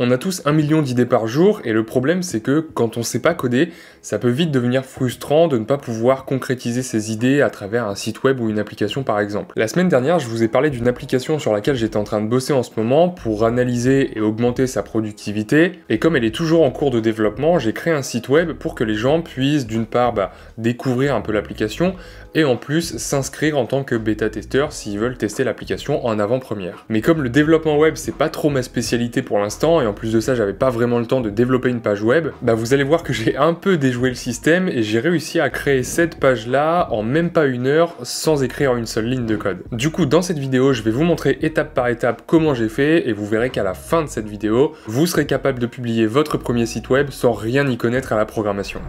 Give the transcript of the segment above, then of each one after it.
On a tous 1 million d'idées par jour et le problème c'est que quand on sait pas coder, ça peut vite devenir frustrant de ne pas pouvoir concrétiser ses idées à travers un site web ou une application par exemple. La semaine dernière, je vous ai parlé d'une application sur laquelle j'étais en train de bosser en ce moment pour analyser et augmenter sa productivité, et comme elle est toujours en cours de développement, j'ai créé un site web pour que les gens puissent d'une part découvrir un peu l'application et en plus s'inscrire en tant que bêta-testeur s'ils veulent tester l'application en avant-première. Mais comme le développement web c'est pas trop ma spécialité pour l'instant, et en plus de ça j'avais pas vraiment le temps de développer une page web, vous allez voir que j'ai un peu déjoué le système et j'ai réussi à créer cette page là en même pas 1 heure sans écrire une seule ligne de code. Du coup dans cette vidéo je vais vous montrer étape par étape comment j'ai fait et vous verrez qu'à la fin de cette vidéo vous serez capable de publier votre premier site web sans rien y connaître à la programmation.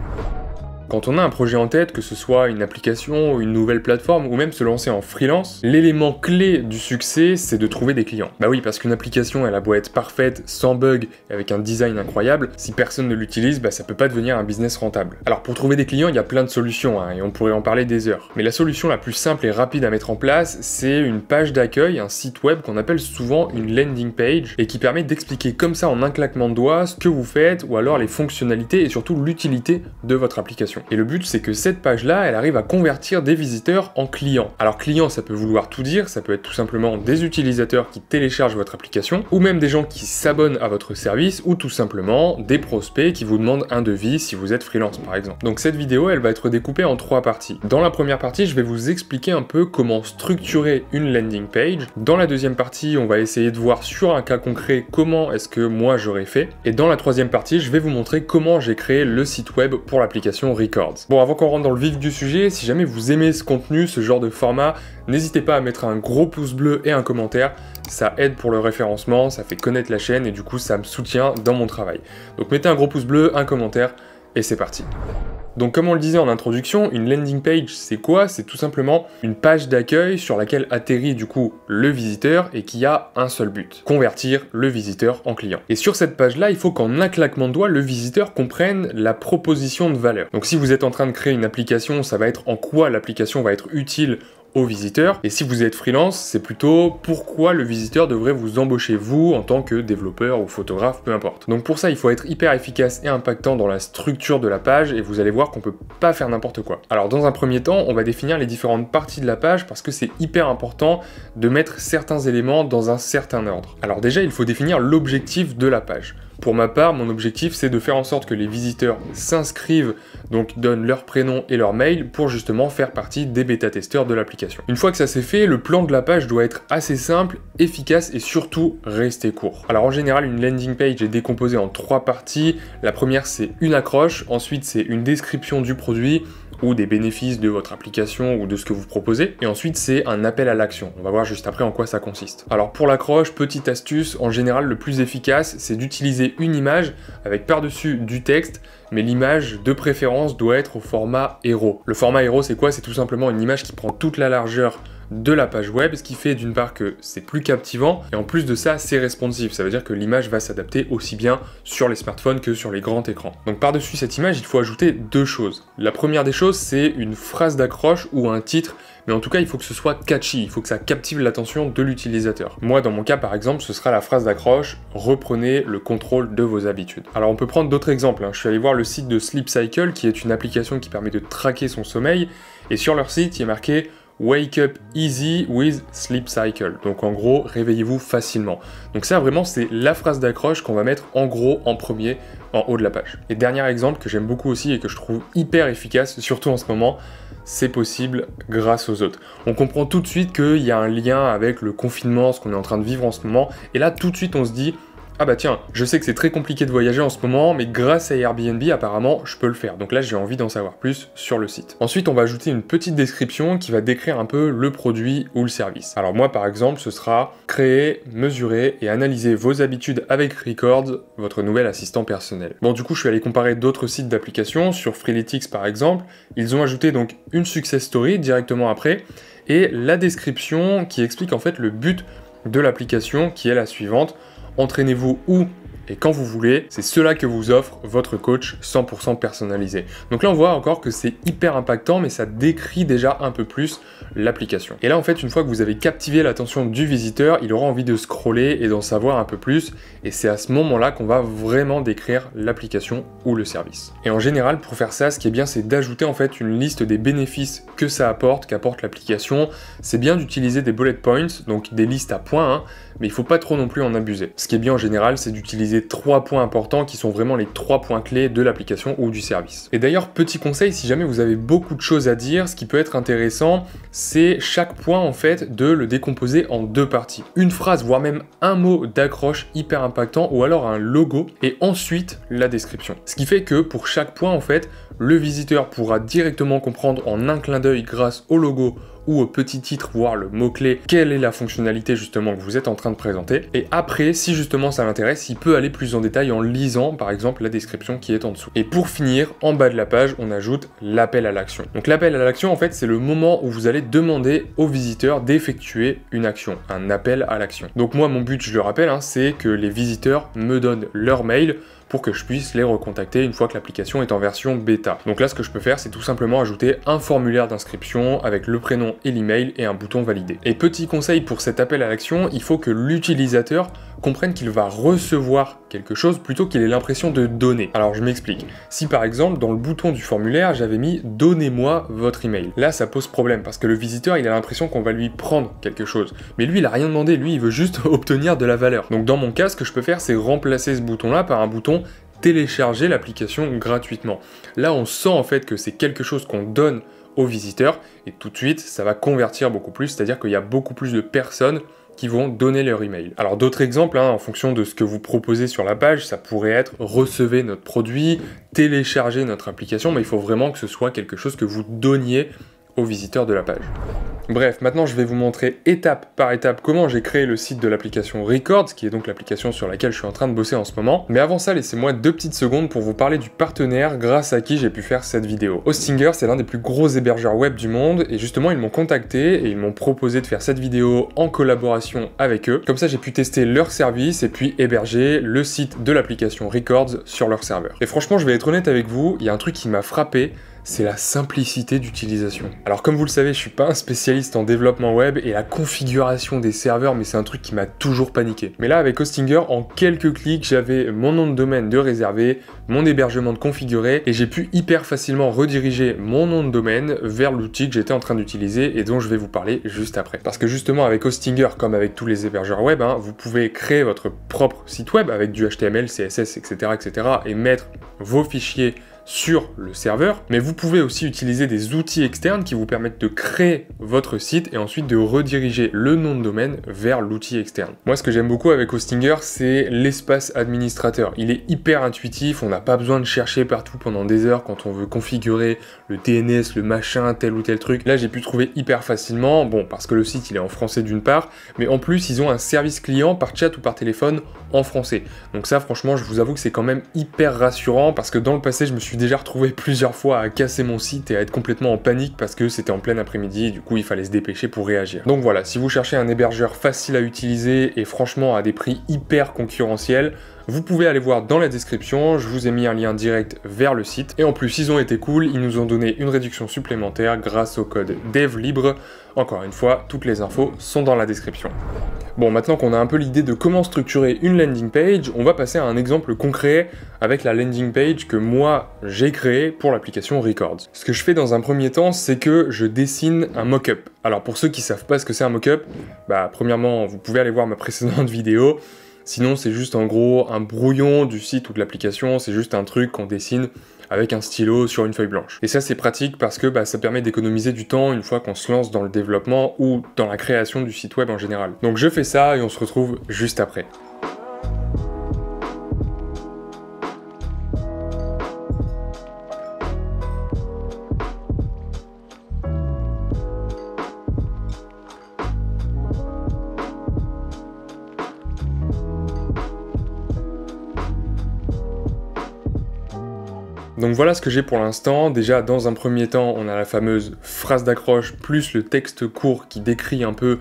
Quand on a un projet en tête, que ce soit une application, une nouvelle plateforme ou même se lancer en freelance, l'élément clé du succès, c'est de trouver des clients. Bah oui, parce qu'une application, elle a beau être parfaite, sans bug, avec un design incroyable, si personne ne l'utilise, ça peut pas devenir un business rentable. Alors pour trouver des clients, il y a plein de solutions, et on pourrait en parler des heures. Mais la solution la plus simple et rapide à mettre en place, c'est une page d'accueil, un site web qu'on appelle souvent une landing page, et qui permet d'expliquer comme ça en un claquement de doigts ce que vous faites, ou alors les fonctionnalités et surtout l'utilité de votre application. Et le but, c'est que cette page-là, elle arrive à convertir des visiteurs en clients. Alors clients, ça peut vouloir tout dire, ça peut être tout simplement des utilisateurs qui téléchargent votre application, ou même des gens qui s'abonnent à votre service, ou tout simplement des prospects qui vous demandent un devis si vous êtes freelance par exemple. Donc cette vidéo, elle va être découpée en 3 parties. Dans la première partie, je vais vous expliquer un peu comment structurer une landing page. Dans la deuxième partie, on va essayer de voir sur un cas concret comment est-ce que moi j'aurais fait. Et dans la troisième partie, je vais vous montrer comment j'ai créé le site web pour l'application Records. Bon, avant qu'on rentre dans le vif du sujet, si jamais vous aimez ce contenu, ce genre de format, n'hésitez pas à mettre un gros pouce bleu et un commentaire, ça aide pour le référencement, ça fait connaître la chaîne et du coup ça me soutient dans mon travail. Donc mettez un gros pouce bleu, un commentaire et c'est parti. Donc comme on le disait en introduction, une landing page c'est quoi? C'est tout simplement une page d'accueil sur laquelle atterrit du coup le visiteur et qui a un seul but, convertir le visiteur en client. Et sur cette page là, il faut qu'en un claquement de doigts, le visiteur comprenne la proposition de valeur. Donc si vous êtes en train de créer une application, ça va être en quoi l'application va être utile aux visiteurs, et si vous êtes freelance, c'est plutôt pourquoi le visiteur devrait vous embaucher vous en tant que développeur ou photographe, peu importe. Donc pour ça, il faut être hyper efficace et impactant dans la structure de la page, et vous allez voir qu'on peut pas faire n'importe quoi. Alors dans un premier temps, on va définir les différentes parties de la page parce que c'est hyper important de mettre certains éléments dans un certain ordre. Alors déjà, il faut définir l'objectif de la page. Pour ma part, mon objectif, c'est de faire en sorte que les visiteurs s'inscrivent, donc donnent leur prénom et leur mail pour justement faire partie des bêta-testeurs de l'application. Une fois que ça c'est fait, le plan de la page doit être assez simple, efficace et surtout rester court. Alors en général, une landing page est décomposée en 3 parties. La première, c'est une accroche, ensuite c'est une description du produit, ou des bénéfices de votre application ou de ce que vous proposez. Et ensuite, c'est un appel à l'action. On va voir juste après en quoi ça consiste. Alors pour l'accroche, petite astuce, en général, le plus efficace, c'est d'utiliser une image avec par-dessus du texte, mais l'image de préférence doit être au format héros. Le format héros, c'est quoi? C'est tout simplement une image qui prend toute la largeur de la page web, ce qui fait d'une part que c'est plus captivant et en plus de ça c'est responsive, ça veut dire que l'image va s'adapter aussi bien sur les smartphones que sur les grands écrans. Donc par-dessus cette image il faut ajouter 2 choses. La première des choses c'est une phrase d'accroche ou un titre, mais en tout cas il faut que ce soit catchy, il faut que ça captive l'attention de l'utilisateur. Moi dans mon cas par exemple ce sera la phrase d'accroche « Reprenez le contrôle de vos habitudes ». Alors on peut prendre d'autres exemples, je suis allé voir le site de Sleep Cycle qui est une application qui permet de traquer son sommeil et sur leur site il y a marqué Wake up easy with Sleep Cycle. Donc en gros, réveillez-vous facilement. Donc ça vraiment c'est la phrase d'accroche qu'on va mettre en gros en premier en haut de la page. Et dernier exemple que j'aime beaucoup aussi et que je trouve hyper efficace, surtout en ce moment, c'est possible grâce aux autres. On comprend tout de suite qu'il y a un lien avec le confinement, ce qu'on est en train de vivre en ce moment, et là tout de suite on se dit ah bah tiens, je sais que c'est très compliqué de voyager en ce moment, mais grâce à Airbnb, apparemment, je peux le faire. Donc là, j'ai envie d'en savoir plus sur le site. Ensuite, on va ajouter une petite description qui va décrire un peu le produit ou le service. Alors moi, par exemple, ce sera créer, mesurer et analyser vos habitudes avec Records, votre nouvel assistant personnel. Bon, du coup, je suis allé comparer d'autres sites d'applications. Sur Freeletics, par exemple, ils ont ajouté donc une success story directement après et la description qui explique en fait le but de l'application qui est la suivante. Entraînez-vous où et quand vous voulez. C'est cela que vous offre votre coach 100% personnalisé. Donc là, on voit encore que c'est hyper impactant, mais ça décrit déjà un peu plus l'application. Et là, en fait, une fois que vous avez captivé l'attention du visiteur, il aura envie de scroller et d'en savoir un peu plus, et c'est à ce moment-là qu'on va vraiment décrire l'application ou le service. Et en général, pour faire ça, ce qui est bien, c'est d'ajouter en fait une liste des bénéfices que ça apporte, qu'apporte l'application. C'est bien d'utiliser des bullet points, donc des listes à points, hein, mais il faut pas trop non plus en abuser. Ce qui est bien en général, c'est d'utiliser 3 points importants qui sont vraiment les 3 points clés de l'application ou du service. Et d'ailleurs, petit conseil, si jamais vous avez beaucoup de choses à dire, ce qui peut être intéressant, c'est chaque point en fait de le décomposer en 2 parties. Une phrase, voire même un mot d'accroche hyper impactant, ou alors un logo, et ensuite la description. Ce qui fait que pour chaque point en fait, le visiteur pourra directement comprendre en un clin d'œil grâce au logo ou au petit titre, voire le mot-clé, quelle est la fonctionnalité justement que vous êtes en train de présenter. Et après, si justement ça l'intéresse, il peut aller plus en détail en lisant par exemple la description qui est en dessous. Et pour finir, en bas de la page, on ajoute l'appel à l'action. Donc l'appel à l'action, en fait, c'est le moment où vous allez demander au visiteur d'effectuer une action, un appel à l'action. Donc moi, mon but, je le rappelle, hein, c'est que les visiteurs me donnent leur mail pour que je puisse les recontacter une fois que l'application est en version bêta. Donc là, ce que je peux faire, c'est tout simplement ajouter un formulaire d'inscription avec le prénom et l'email et un bouton valider. Et petit conseil pour cet appel à l'action, il faut que l'utilisateur comprenne qu'il va recevoir quelque chose plutôt qu'il ait l'impression de donner. Alors je m'explique. Si par exemple dans le bouton du formulaire j'avais mis « Donnez-moi votre email », là ça pose problème parce que le visiteur il a l'impression qu'on va lui prendre quelque chose. Mais lui il a rien demandé, lui il veut juste obtenir de la valeur. Donc dans mon cas ce que je peux faire c'est remplacer ce bouton là par un bouton « Télécharger l'application gratuitement ». Là on sent en fait que c'est quelque chose qu'on donne aux visiteurs et tout de suite ça va convertir beaucoup plus, c'est-à-dire qu'il y a beaucoup plus de personnes qui vont donner leur email. Alors d'autres exemples, hein, en fonction de ce que vous proposez sur la page, ça pourrait être recevez notre produit, téléchargez notre application, mais il faut vraiment que ce soit quelque chose que vous donniez aux visiteurs de la page. Bref, maintenant je vais vous montrer étape par étape comment j'ai créé le site de l'application Records, qui est donc l'application sur laquelle je suis en train de bosser en ce moment. Mais avant ça, laissez-moi 2 petites secondes pour vous parler du partenaire grâce à qui j'ai pu faire cette vidéo. Hostinger, c'est l'un des plus gros hébergeurs web du monde, et justement ils m'ont contacté et ils m'ont proposé de faire cette vidéo en collaboration avec eux. Comme ça j'ai pu tester leur service et puis héberger le site de l'application Records sur leur serveur. Et franchement, je vais être honnête avec vous, il y a un truc qui m'a frappé, c'est la simplicité d'utilisation. Alors comme vous le savez, je suis pas un spécialiste en développement web et la configuration des serveurs, mais c'est un truc qui m'a toujours paniqué. Mais là avec Hostinger, en quelques clics, j'avais mon nom de domaine de réservé, mon hébergement de configuré et j'ai pu hyper facilement rediriger mon nom de domaine vers l'outil que j'étais en train d'utiliser et dont je vais vous parler juste après. Parce que justement avec Hostinger, comme avec tous les hébergeurs web, hein, vous pouvez créer votre propre site web avec du HTML, CSS, etc., et mettre vos fichiers sur le serveur, mais vous pouvez aussi utiliser des outils externes qui vous permettent de créer votre site et ensuite de rediriger le nom de domaine vers l'outil externe. Moi, ce que j'aime beaucoup avec Hostinger, c'est l'espace administrateur. Il est hyper intuitif, on n'a pas besoin de chercher partout pendant des heures quand on veut configurer le DNS, le machin, tel ou tel truc. Là, j'ai pu trouver hyper facilement, bon, parce que le site, il est en français d'une part, mais en plus, ils ont un service client par chat ou par téléphone en français. Donc ça, franchement, je vous avoue que c'est quand même hyper rassurant parce que dans le passé, je me suis déjà retrouvé plusieurs fois à casser mon site et à être complètement en panique parce que c'était en plein après-midi et du coup il fallait se dépêcher pour réagir. Donc voilà, si vous cherchez un hébergeur facile à utiliser et franchement à des prix hyper concurrentiels, vous pouvez aller voir dans la description, je vous ai mis un lien direct vers le site. Et en plus, ils ont été cool, ils nous ont donné une réduction supplémentaire grâce au code DEVLIBRE. Encore une fois, toutes les infos sont dans la description. Bon, maintenant qu'on a un peu l'idée de comment structurer une landing page, on va passer à un exemple concret avec la landing page que moi j'ai créée pour l'application Records. Ce que je fais dans un premier temps, c'est que je dessine un mock-up. Alors pour ceux qui savent pas ce que c'est un mock-up, bah premièrement, vous pouvez aller voir ma précédente vidéo. Sinon, c'est juste en gros un brouillon du site ou de l'application, c'est juste un truc qu'on dessine avec un stylo sur une feuille blanche. Et ça, c'est pratique parce que ça permet d'économiser du temps une fois qu'on se lance dans le développement ou dans la création du site web en général. Donc je fais ça et on se retrouve juste après. Donc voilà ce que j'ai pour l'instant. Déjà, dans un premier temps, on a la fameuse phrase d'accroche plus le texte court qui décrit un peu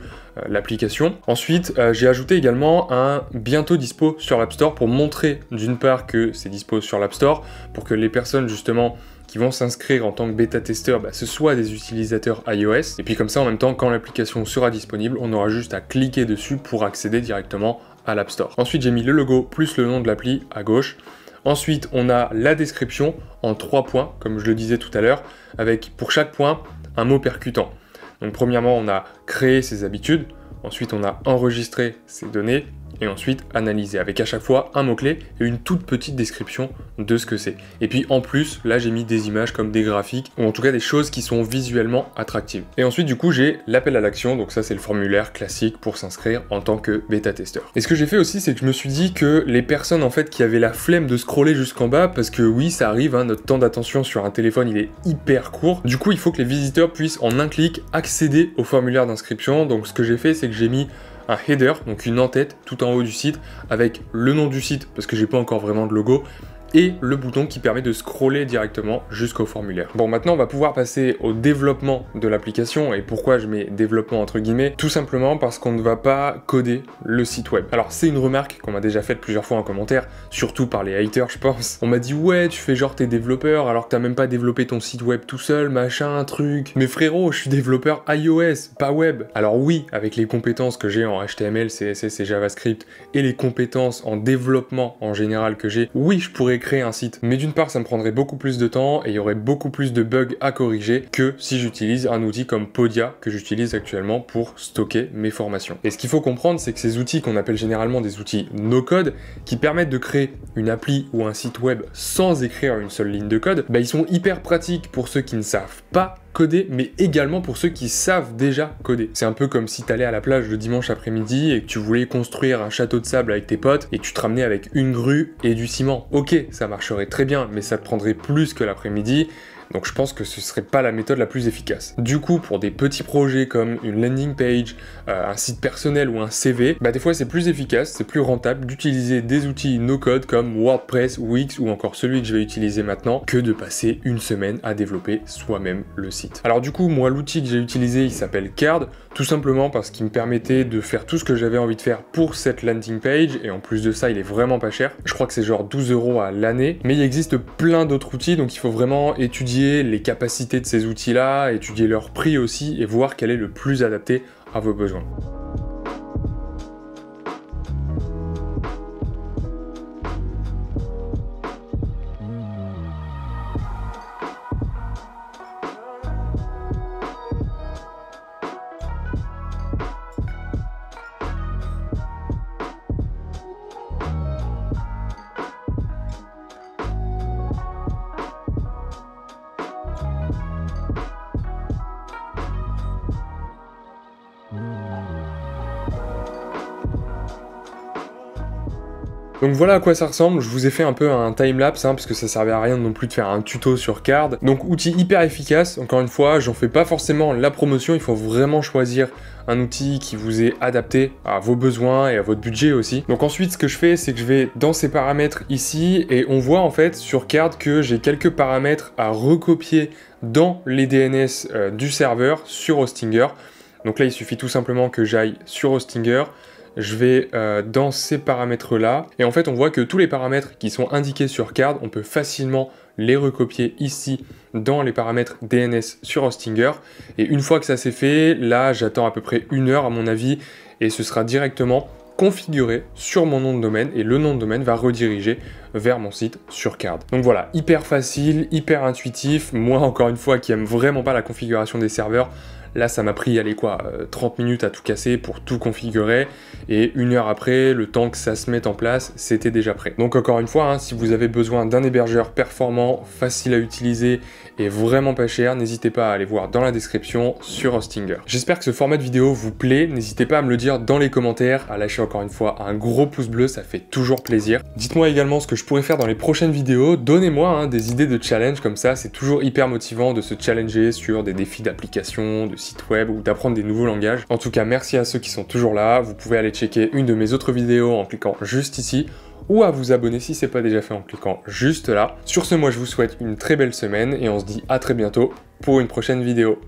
l'application. Ensuite, j'ai ajouté également un bientôt dispo sur l'App Store pour montrer d'une part que c'est dispo sur l'App Store, pour que les personnes justement qui vont s'inscrire en tant que bêta-testeur, ce soit des utilisateurs iOS. Et puis comme ça, en même temps, quand l'application sera disponible, on aura juste à cliquer dessus pour accéder directement à l'App Store. Ensuite, j'ai mis le logo plus le nom de l'appli à gauche. Ensuite, on a la description en 3 points, comme je le disais tout à l'heure, avec pour chaque point un mot percutant. Donc premièrement, on a créé ses habitudes. Ensuite, on a enregistré ses données. Et ensuite analyser avec à chaque fois un mot-clé et une toute petite description de ce que c'est. Et puis en plus, là j'ai mis des images comme des graphiques, ou en tout cas des choses qui sont visuellement attractives. Et ensuite du coup j'ai l'appel à l'action, donc ça c'est le formulaire classique pour s'inscrire en tant que bêta-testeur. Et ce que j'ai fait aussi, c'est que je me suis dit que les personnes en fait qui avaient la flemme de scroller jusqu'en bas, parce que oui ça arrive, notre temps d'attention sur un téléphone il est hyper court, du coup il faut que les visiteurs puissent en un clic accéder au formulaire d'inscription. Donc ce que j'ai fait, c'est que j'ai mis un header, donc une en-tête tout en haut du site avec le nom du site parce que j'ai pas encore vraiment de logo et le bouton qui permet de scroller directement jusqu'au formulaire. Bon, maintenant on va pouvoir passer au développement de l'application. Et pourquoi je mets développement entre guillemets? Tout simplement parce qu'on ne va pas coder le site web. Alors c'est une remarque qu'on m'a déjà faite plusieurs fois en commentaire, surtout par les haters je pense. On m'a dit ouais tu fais genre t'es développeur alors que t'as même pas développé ton site web tout seul, machin, truc. Mais frérot, je suis développeur iOS, pas web. Alors oui, avec les compétences que j'ai en HTML, CSS et JavaScript et les compétences en développement en général que j'ai, oui je pourrais créer un site. Mais d'une part, ça me prendrait beaucoup plus de temps et il y aurait beaucoup plus de bugs à corriger que si j'utilise un outil comme Podia que j'utilise actuellement pour stocker mes formations. Et ce qu'il faut comprendre, c'est que ces outils qu'on appelle généralement des outils no-code, qui permettent de créer une appli ou un site web sans écrire une seule ligne de code, ils sont hyper pratiques pour ceux qui ne savent pas coder, mais également pour ceux qui savent déjà coder. C'est un peu comme si t'allais à la plage le dimanche après-midi et que tu voulais construire un château de sable avec tes potes et que tu te ramenais avec une grue et du ciment. Ok, ça marcherait très bien, mais ça te prendrait plus que l'après-midi. Donc je pense que ce serait pas la méthode la plus efficace. Du coup, pour des petits projets comme une landing page, un site personnel ou un CV, des fois c'est plus efficace, c'est plus rentable d'utiliser des outils no-code comme WordPress, Wix ou encore celui que je vais utiliser maintenant que de passer une semaine à développer soi-même le site. Alors du coup, moi l'outil que j'ai utilisé, il s'appelle Carrd, tout simplement parce qu'il me permettait de faire tout ce que j'avais envie de faire pour cette landing page, et en plus de ça, il est vraiment pas cher. Je crois que c'est genre 12 € à l'année, mais il existe plein d'autres outils, donc il faut vraiment étudier les capacités de ces outils-là, étudier leur prix aussi, et voir quel est le plus adapté à vos besoins. Donc voilà à quoi ça ressemble, je vous ai fait un peu un timelapse, parce que ça servait à rien non plus de faire un tuto sur Carrd. Donc outil hyper efficace, encore une fois, j'en fais pas forcément la promotion, il faut vraiment choisir un outil qui vous est adapté à vos besoins et à votre budget aussi. Donc ensuite ce que je fais, c'est que je vais dans ces paramètres ici, et on voit en fait sur Carrd que j'ai quelques paramètres à recopier dans les DNS du serveur sur Hostinger. Donc là il suffit tout simplement que j'aille sur Hostinger, je vais dans ces paramètres là, et en fait on voit que tous les paramètres qui sont indiqués sur Carrd, on peut facilement les recopier ici dans les paramètres DNS sur Hostinger, et une fois que ça c'est fait, là j'attends à peu près 1 heure à mon avis, et ce sera directement configuré sur mon nom de domaine, et le nom de domaine va rediriger vers mon site sur Carrd. Donc voilà, hyper facile, hyper intuitif. Moi encore une fois qui aime vraiment pas la configuration des serveurs, là ça m'a pris, allez quoi, 30 minutes à tout casser pour tout configurer, et 1 heure après, le temps que ça se mette en place, c'était déjà prêt. Donc encore une fois, si vous avez besoin d'un hébergeur performant, facile à utiliser et vraiment pas cher, n'hésitez pas à aller voir dans la description sur Hostinger. J'espère que ce format de vidéo vous plaît, n'hésitez pas à me le dire dans les commentaires, à lâcher encore une fois un gros pouce bleu, ça fait toujours plaisir. Dites-moi également ce que je pourrais faire dans les prochaines vidéos, donnez-moi des idées de challenge comme ça, c'est toujours hyper motivant de se challenger sur des défis d'application, de site web ou d'apprendre des nouveaux langages. En tout cas, merci à ceux qui sont toujours là, vous pouvez aller checker une de mes autres vidéos en cliquant juste ici, ou à vous abonner si c'est pas déjà fait en cliquant juste là. Sur ce, moi je vous souhaite une très belle semaine et on se dit à très bientôt pour une prochaine vidéo.